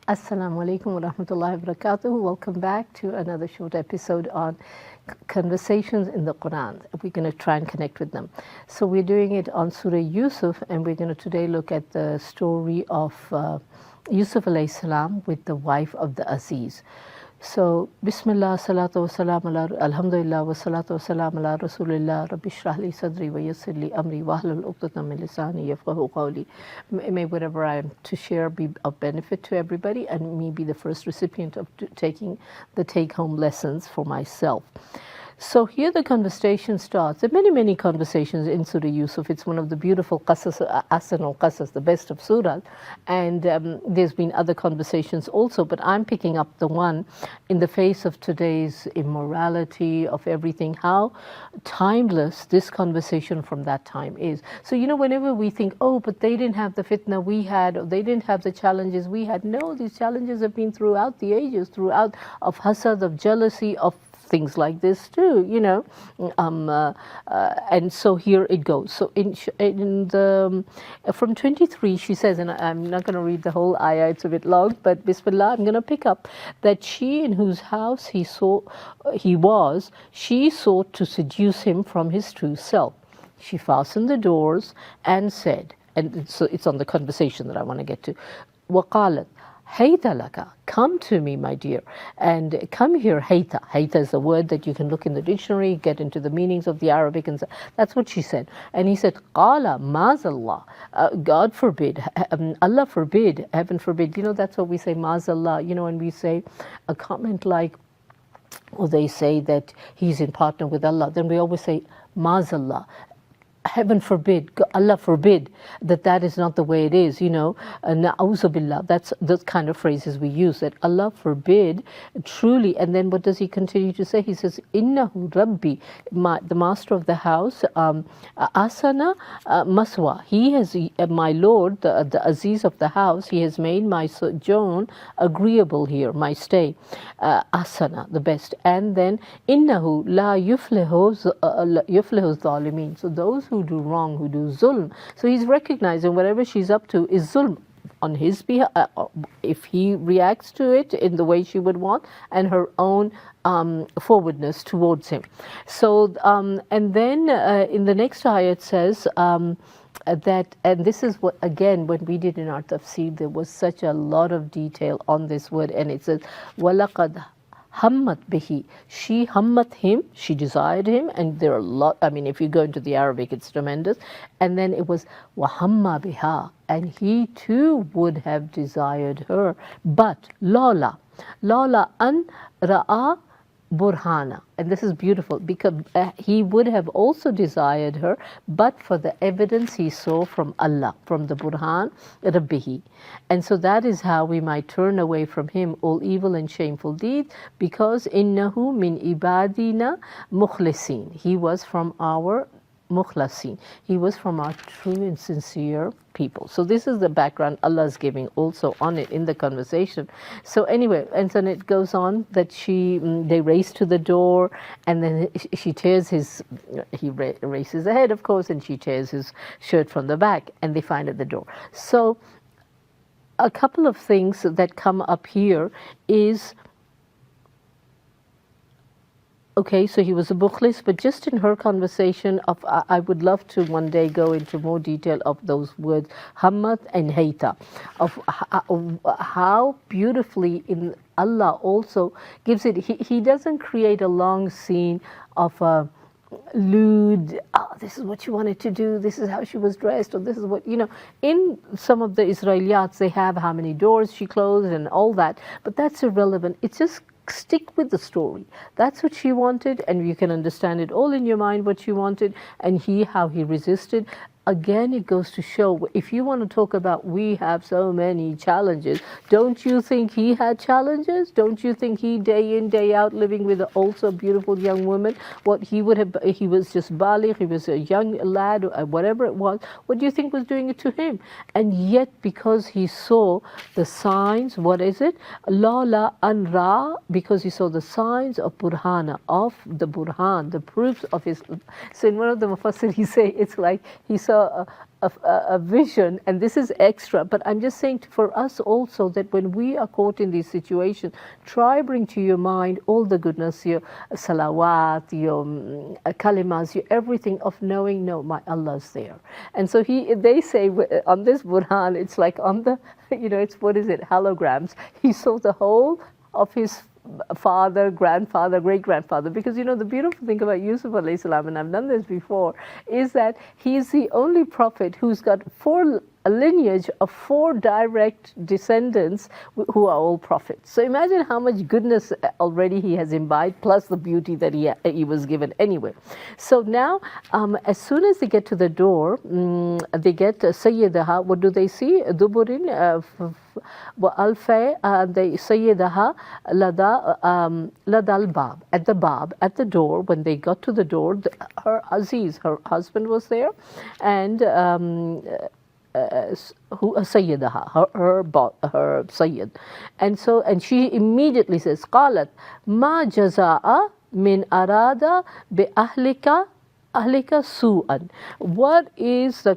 Assalamu alaikum wa rahmatullahi wa barakatuh. Welcome back to another short episode on conversations in the Quran. We're going to try and connect with them. So we're doing it on Surah Yusuf, and we're going to today look at the story of Yusuf alayhi salam with the wife of the Aziz. So, Bismillah, salatu wa salam ala, alhamdulillah, wa salatu wa salam ala Rasulillah, Rabbi shrah li sadri wa yassir li amri wa hlul uqdatan min lisani yafqahu qawli. May whatever I am to share be of benefit to everybody, and me be the first recipient of taking the take-home lessons for myself. So here the conversation starts. There are many, many conversations in Surah Yusuf. It's one of the beautiful qasas, asan or qasas, the best of surah. And there's been other conversations also, but I'm picking up the one in the face of today's immorality, of everything, how timeless this conversation from that time is. So, you know, whenever we think, oh, but they didn't have the fitna we had, or they didn't have the challenges we had. No, these challenges have been throughout the ages, throughout of hasad, of jealousy, of things like this too, you know, and so here it goes. So in the from 23 she says, and I'm not going to read the whole ayah, it's a bit long, but Bismillah, I'm going to pick up that she in whose house she sought to seduce him from his true self. She fastened the doors and said, and so it's on the conversation that I want to get to, وَقَالَتْ Hayta laka, come to me, my dear, and come here. Hayta. Hayta is a word that you can look in the dictionary, get into the meanings of the Arabic, and that's what she said. And he said, Qala mazallah, God forbid, Allah forbid, heaven forbid. You know, that's what we say, mazallah. You know, when we say a comment like, or they say that he's in partner with Allah, then we always say mazallah. Heaven forbid, Allah forbid that is not the way it is, you know. Na'uzu billah, that's the kind of phrases we use, that Allah forbid, truly. And then what does he continue to say? He says, Innahu Rabbi, the master of the house, Asana Maswa. He has, my Lord, the Aziz of the house, he has made my sojourn agreeable here, my stay. Asana, the best. And then, Innahu La Yuflihu Zalimin. So those who do wrong, who do zulm. So he's recognizing whatever she's up to is zulm on his behalf, if he reacts to it in the way she would want, and her own forwardness towards him. So, and then in the next ayah it says that, and this is what, again, when we did in our tafsir, there was such a lot of detail on this word, and it says, وَلَقَدْ Hammat bihi. She hammat him, she desired him, and there are a lot, I mean, if you go into the Arabic, it's tremendous. And then it was wahamma biha, and he too would have desired her. But Lola an ra'a burhana. And this is beautiful, because he would have also desired her, but for the evidence he saw from Allah, from the burhan, rabbihi. And so that is how we might turn away from him all evil and shameful deeds, because innahu min ibadina mukhlisin. He was from our mukhlasin. He was from our true and sincere people. So this is the background Allah is giving also on it in the conversation. So anyway, and then it goes on that they race to the door, and then she tears he races ahead, of course, and she tears his shirt from the back, and they find at the door. So a couple of things that come up here is, okay, so he was a bukhlis, but just in her conversation of, I would love to one day go into more detail of those words, hammat and hayta, of how beautifully in Allah also gives it. He doesn't create a long scene of a lewd, this is what she wanted to do, this is how she was dressed, or this is what, you know, in some of the Israeliyats, they have how many doors she closed and all that, but that's irrelevant. It's just stick with the story. That's what she wanted, and you can understand it all in your mind what she wanted, and how he resisted. Again, it goes to show, if you want to talk about we have so many challenges, don't you think he had challenges? Don't you think he, day in, day out, living with an also beautiful young woman, what he would have, he was just baligh, he was a young lad, or whatever it was, what do you think was doing it to him? And yet, because he saw the signs, what is it? Lala Anra, because he saw the signs of Burhana, of the Burhan, the proofs of his. So in one of the Mufassir, he say, it's like he saw a a vision, and this is extra, but I'm just saying for us also that when we are caught in these situations, try bring to your mind all the goodness, your salawat, your kalimas, your everything of knowing, no, my Allah's there. And so they say on this Burhan, it's like on the, it's, what is it, holograms. He saw the whole of his father, grandfather, great-grandfather, because the beautiful thing about Yusuf alayhi salam, and I've done this before, is that he's the only prophet who's got a lineage of 4 direct descendants who are all prophets. So imagine how much goodness already he has imbibed, plus the beauty that he was given anyway. So now, as soon as they get to the door, they get Sayyidaha. What do they see? Duburin وَأَلْفَيْ they Sayyidaha ladal bab, at the door. When they got to the door, her Aziz, her husband, was there, and Sayyidaha, her Sayyid. And she immediately says, قالت ما جزاء من أراد بأهلك su'an. What is the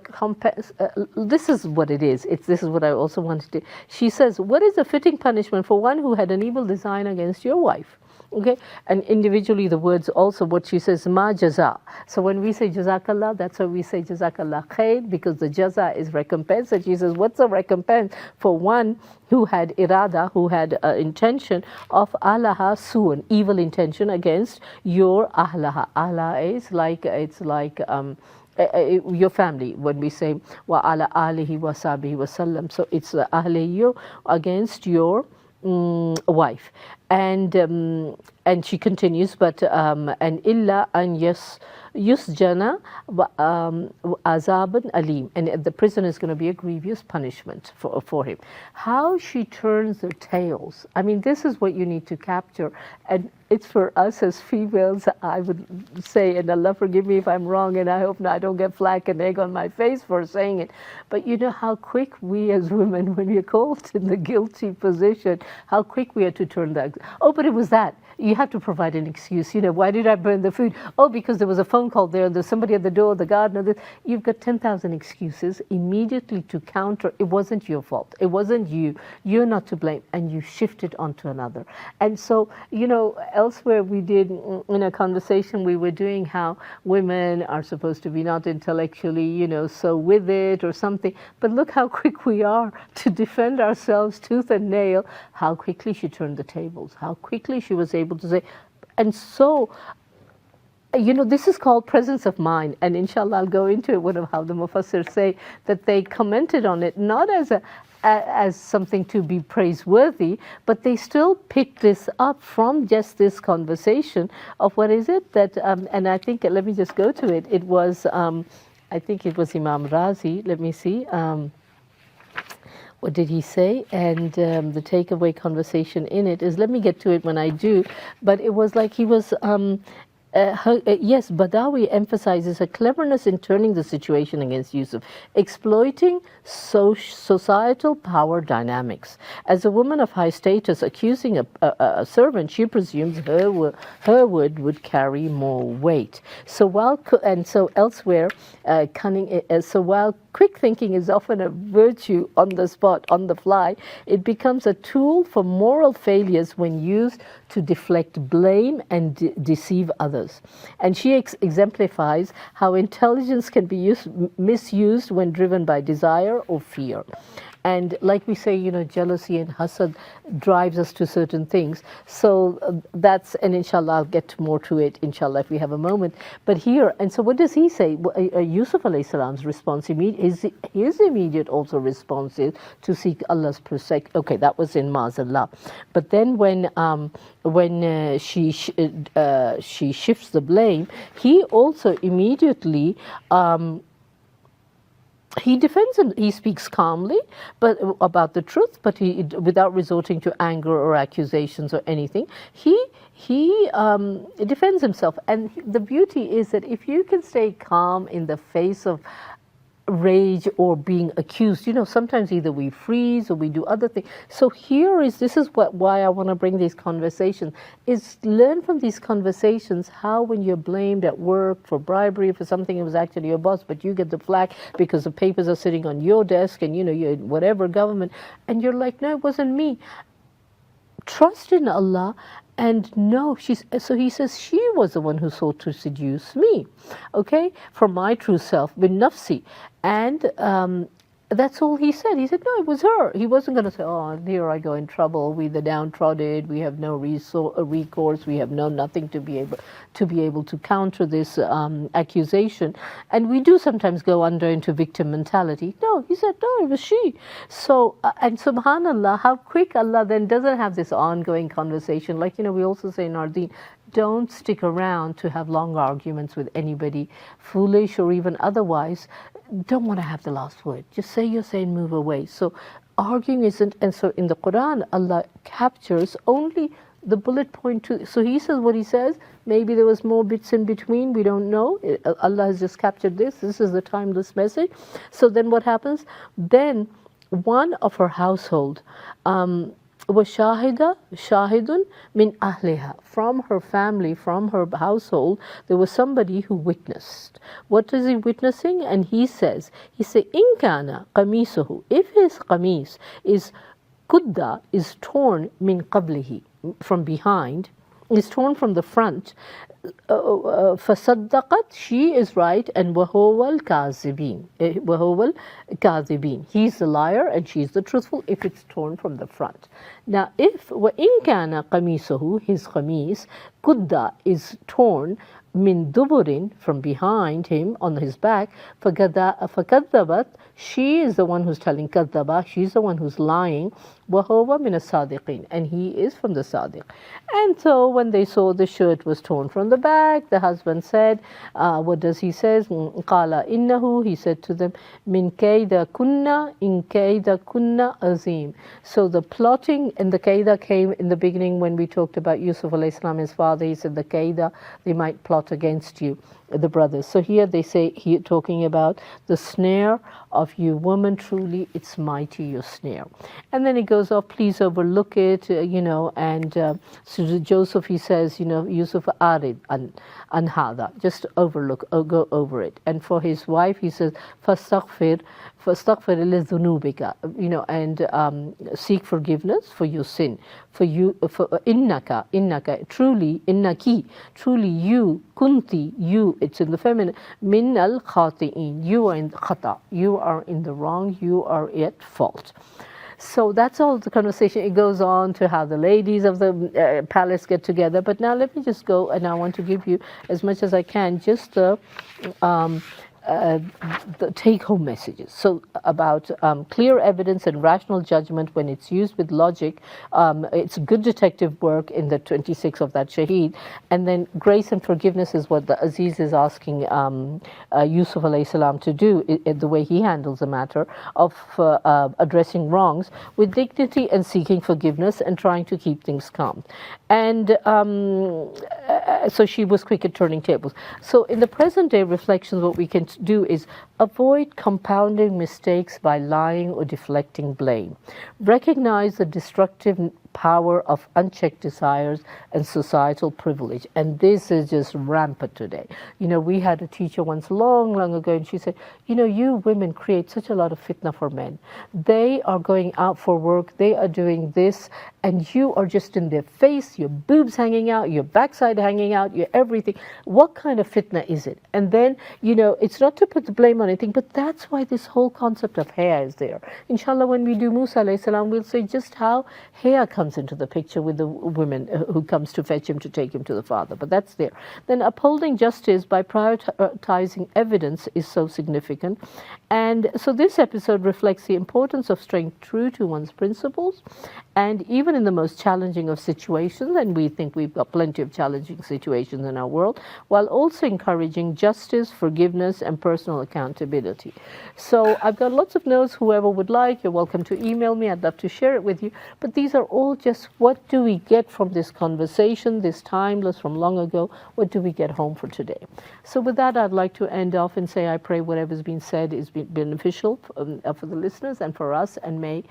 this is what it is. This is what I also wanted to. She says, what is the fitting punishment for one who had an evil design against your wife? Okay, and individually the words also, what she says, ma jaza. So when we say jazakallah, that's why we say jazakallah khair, because the jaza is recompense. And she says, what's the recompense for one who had irada, who had intention of alaha su'an, evil intention against your ahlaha. Ahla is like, it's like your family. When we say wa ala alihi wa sahbihi wa sallam, so it's ahliyu against your wife. And she continues, but and illa an yusjana azaban alim, and the prison is going to be a grievous punishment for him. How she turns their tails. I mean, this is what you need to capture, and it's for us as females, I would say, and Allah forgive me if I'm wrong, and I hope I don't get flack and egg on my face for saying it, but you know how quick we as women, when we're caught in the guilty position, how quick we are to turn that. Oh, but it was that. You have to provide an excuse. Why did I burn the food? Oh, because there was a phone call there. There's somebody at the door, the gardener. You've got 10,000 excuses immediately to counter. It wasn't your fault. It wasn't you. You're not to blame. And you shift it onto another. And so, elsewhere we did, in a conversation we were doing, how women are supposed to be not intellectually, so with it or something. But look how quick we are to defend ourselves tooth and nail. How quickly she turned the tables. How quickly she was able to say, and so, this is called presence of mind, and inshallah I'll go into it, how the Mufassir say that they commented on it, not as something to be praiseworthy, but they still picked this up from just this conversation of what is it that, and I think, let me just go to it, it was, I think it was Imam Razi, let me see, what did he say? And the takeaway conversation in it is, let me get to it when I do, but it was like he was, yes, Badawi emphasizes her cleverness in turning the situation against Yusuf, exploiting societal power dynamics. As a woman of high status accusing a servant, she presumes her word would carry more weight. So elsewhere, cunning. So while quick thinking is often a virtue on the spot, on the fly, it becomes a tool for moral failures when used to deflect blame and deceive others. And she exemplifies how intelligence can be misused when driven by desire or fear. And like we say, jealousy and hasad drives us to certain things. So that's, and inshallah I'll get more to it, inshallah, if we have a moment. But here, and so what does he say? Yusuf alayhi salam's response, his immediate also response is to seek Allah's protection. Okay, that was in Ma'azallah. But then when she shifts the blame, he also immediately he defends him. He speaks calmly, but about the truth, but without resorting to anger or accusations or anything. He defends himself, and the beauty is that if you can stay calm in the face of rage or being accused. Sometimes either we freeze or we do other things. So this is why I want to bring these conversations, is learn from these conversations how when you're blamed at work for bribery, for something it was actually your boss, but you get the flack because the papers are sitting on your desk and you're in whatever government, and you're like, no, it wasn't me. Trust in Allah. And no, so he says, she was the one who sought to seduce me, okay, from my true self, bin nafsi. And that's all he said. He said, no, it was her. He wasn't going to say, oh, here I go in trouble. We the downtrodden. We have no recourse. We have nothing to be able to counter this accusation. And we do sometimes go into victim mentality. No, he said, no, it was she. So, and subhanallah, how quick Allah then doesn't have this ongoing conversation. Like, we also say in our deen, don't stick around to have long arguments with anybody, foolish or even otherwise. Don't want to have the last word. Just say your say and move away. So arguing isn't, and so in the Quran, Allah captures only the bullet point to, so he says what he says. Maybe there was more bits in between, we don't know. Allah has just captured this is the timeless message. So then what happens? Then one of her household, shahidun min ahliha, from her family, from her household, there was somebody who witnessed. What is he witnessing? And he says, in kana qamisuhu, if his qamis is kudda, is torn min qablihi, from behind, is torn from the front, فصدقت, she is right, and وهو الكاذبين, he's the liar and she's the truthful if it's torn from the front. Now if وإن كان قميصه, his qamis, kudda, is torn min duburin, from behind him on his back, فكذبت, she is the one who's telling kadhaba, she's the one who's lying, وهو من الصادقين, and he is from the sadiq. And so when they saw the shirt was torn from the back, the husband said, what does he say? قال إنه, he said to them, min kayda kunna, in kayda kunna azim. So the plotting and the kayda came in the beginning when we talked about Yusuf alayhi salam, his father. He said the kayda, they might plot against you, the brothers. So here they say, here talking about the snare of you woman, truly it's mighty, your snare. And then it goes off, please overlook it, and so to Joseph he says, Yusuf arid an hada, just overlook, go over it. And for his wife he says, fastaghfir lidhunubika, and seek forgiveness for your sin. For you, for innaka, truly, innaki, truly you, kunti, you, it's in the feminine, min al khati'in, you are in khata, you are in the wrong, you are at fault. So that's all the conversation. It goes on to how the ladies of the palace get together. But now let me just go, and I want to give you, as much as I can, just the take-home messages. So about clear evidence and rational judgment when it's used with logic. It's good detective work in the 26 of that Shaheed. And then grace and forgiveness is what the Aziz is asking Yusuf alayhi salam to do, the way he handles the matter of addressing wrongs with dignity and seeking forgiveness and trying to keep things calm. And so she was quick at turning tables. So in the present day reflections, what we can do is avoid compounding mistakes by lying or deflecting blame. Recognize the destructive power of unchecked desires and societal privilege. And this is just rampant today. We had a teacher once long ago, and she said, you women create such a lot of fitna for men. They are going out for work, they are doing this, and you are just in their face, your boobs hanging out, your backside hanging out, your everything. What kind of fitna is it? And then, it's not to put the blame on anything, but that's why this whole concept of hair is there. Inshallah, when we do Musa alayhi salam, we'll say just how hair comes into the picture with the women who comes to fetch him to take him to the father. But that's there. Then upholding justice by prioritizing evidence is so significant. And so this episode reflects the importance of staying true to one's principles, and even in the most challenging of situations, and we think we've got plenty of challenging situations in our world, while also encouraging justice, forgiveness, and personal accountability. So I've got lots of notes. Whoever would like, you're welcome to email me. I'd love to share it with you. But these are all simple, just what do we get from this conversation, this timeless from long ago, what do we get home for today? So with that, I'd like to end off and say I pray whatever's been said is beneficial for the listeners and for us, and may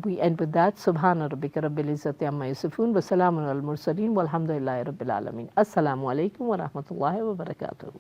we end with that. Subhana rabbika rabbil izzati amma yasifun wa salamun al mursaleen walhamdulillahi rabbil alamin. Assalamu alaikum wa rahmatullahi wa barakatuh.